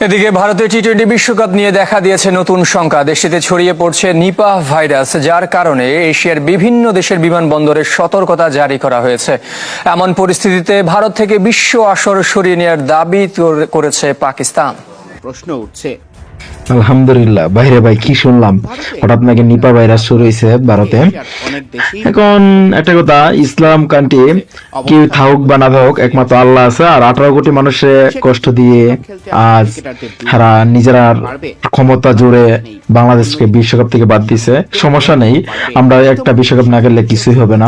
এদিকে ভারতে টি-20 বিশ্বকাপ নিয়ে দেখা দিয়েছে নতুন শঙ্কা। দেশটিতে ছড়িয়ে পড়ছে নিপাহ ভাইরাস, যার কারণে এশিয়ার বিভিন্ন দেশের বিমানবন্দরে সতর্কতা জারি করা হয়েছে। এমন পরিস্থিতিতে ভারত থেকে বিশ্ব আসর সরিয়ে নেওয়ার দাবি করেছে পাকিস্তান। প্রশ্ন উঠছে, আলহামদুলিল্লাহ। বাইরে ভাই কি শুনলাম, হঠাৎ নাকি নিপা ভাইরাস শুরু হয়েছে ভারতে। এখন একটা কথা, ইসলাম কান্ট্রি কেউ থাকুক বা না থাকুক, একমাত্র আল্লাহ আছে। আর 18 কোটি মানুষে কষ্ট দিয়ে আজ তারা নিজেরা ক্ষমতা জুড়ে বাংলাদেশকে বিশ্বকাপ থেকে বাদ দিছে। সমস্যা নেই, আমরা একটা বিশ্বকাপ না খেললে কিছুই হবে না।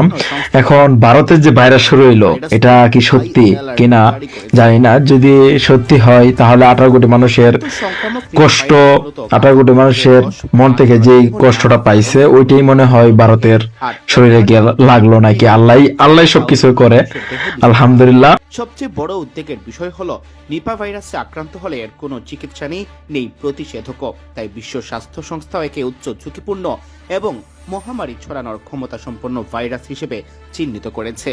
এখন ভারতের যে ভাইরাস শুরু হইলো, এটা কি সত্যি কিনা জানি না। যদি সত্যি হয় তাহলে 18 কোটি মানুষের কষ্ট, 18 কোটি মানুষের মন থেকে যে কষ্টটা পাইছে, ওইটাই মনে হয় ভারতের শরীরে গিয়ে লাগলো নাকি। আল্লাহ সবকিছু করে, আলহামদুলিল্লাহ। সবচেয়ে বড় উদ্বেগের বিষয় হলো নিপা ভাইরাসে আক্রান্ত হলে এর কোনো চিকিৎসা নেই প্রতিষেধকও। তাই বিশ্ব স্বাস্থ্য সংস্থা একে উচ্চ ঝুঁকিপূর্ণ এবং মহামারী ছড়ানোর ক্ষমতা সম্পন্ন ভাইরাস হিসেবে চিহ্নিত করেছে।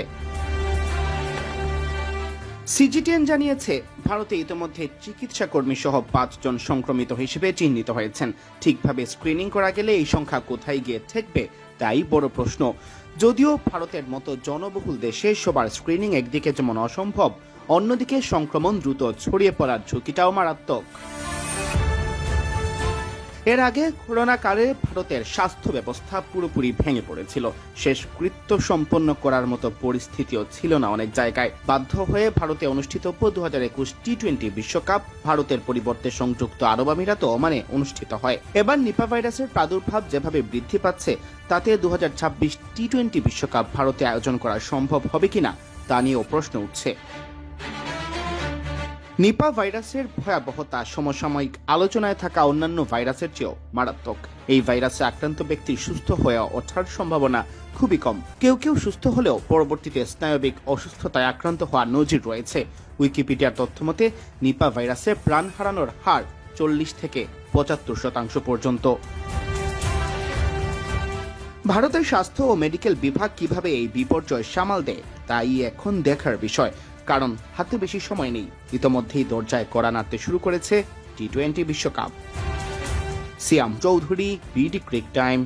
সিজিটিএন জানিয়েছে, ভারতে ইতিমধ্যে চিকিৎসা কর্মী সহ 5 জন সংক্রমিত হিসেবে চিহ্নিত হয়েছেন। ঠিকভাবে স্ক্রিনিং করা গেলে এই সংখ্যা কোথায় গিয়ে ঠেকবে তাই বড় প্রশ্ন। যদিও ভারতের মতো জনবহুল দেশে সবার স্ক্রিনিং একদিকে যেমন অসম্ভব, অন্যদিকে সংক্রমণ দ্রুত ছড়িয়ে পড়ার ঝুঁকিটাও মারাত্মক। এর আগে করোনাকালে ভারতের স্বাস্থ্য ব্যবস্থা পুরোপুরি ভেঙে পড়েছিল। শেষ কৃত্য সম্পন্ন করার মতো পরিস্থিতিও ছিল না অনেক জায়গায়। বাধ্য হয়ে ভারতে অনুষ্ঠিতব্য 2021 টি-20 বিশ্বকাপ ভারতের পরিবর্তে সংযুক্ত আরব আমিরাত ওমানে অনুষ্ঠিত হয়। এবার নিপা ভাইরাসের প্রাদুর্ভাব যেভাবে বৃদ্ধি পাচ্ছে, তাতে 2026 টি-20 বিশ্বকাপ ভারতে আয়োজন করা সম্ভব হবে কিনা তা নিয়েও প্রশ্ন উঠছে। নিপা ভাইরাসের ভয়াবহতা সমসাময়িক আলোচনায় থাকা অন্যান্য ভাইরাসের চেয়েও মারাত্মক। এই ভাইরাসে আক্রান্ত ব্যক্তির সুস্থ হয়ে ওঠার সম্ভাবনা খুবই কম। কেউ কেউ সুস্থ হলেও পরবর্তীতে স্নায়বিক অসুস্থতায় আক্রান্ত হওয়ার নজির রয়েছে। উইকিপিডিয়ার তথ্যমতে নিপা ভাইরাসে প্রাণ হারানোর হার 40 থেকে 75% পর্যন্ত। ভারতের স্বাস্থ্য ও মেডিকেল বিভাগ কিভাবে এই বিপর্যয় সামাল দেয় তাই এখন দেখার বিষয়, কারণ হাতে বেশি সময় নেই। ইতোমধ্যেই দরজায় কড়া নাড়তে শুরু করেছে টি-20 বিশ্বকাপ। সিয়াম চৌধুরী, বিডি ক্রিক টাইম।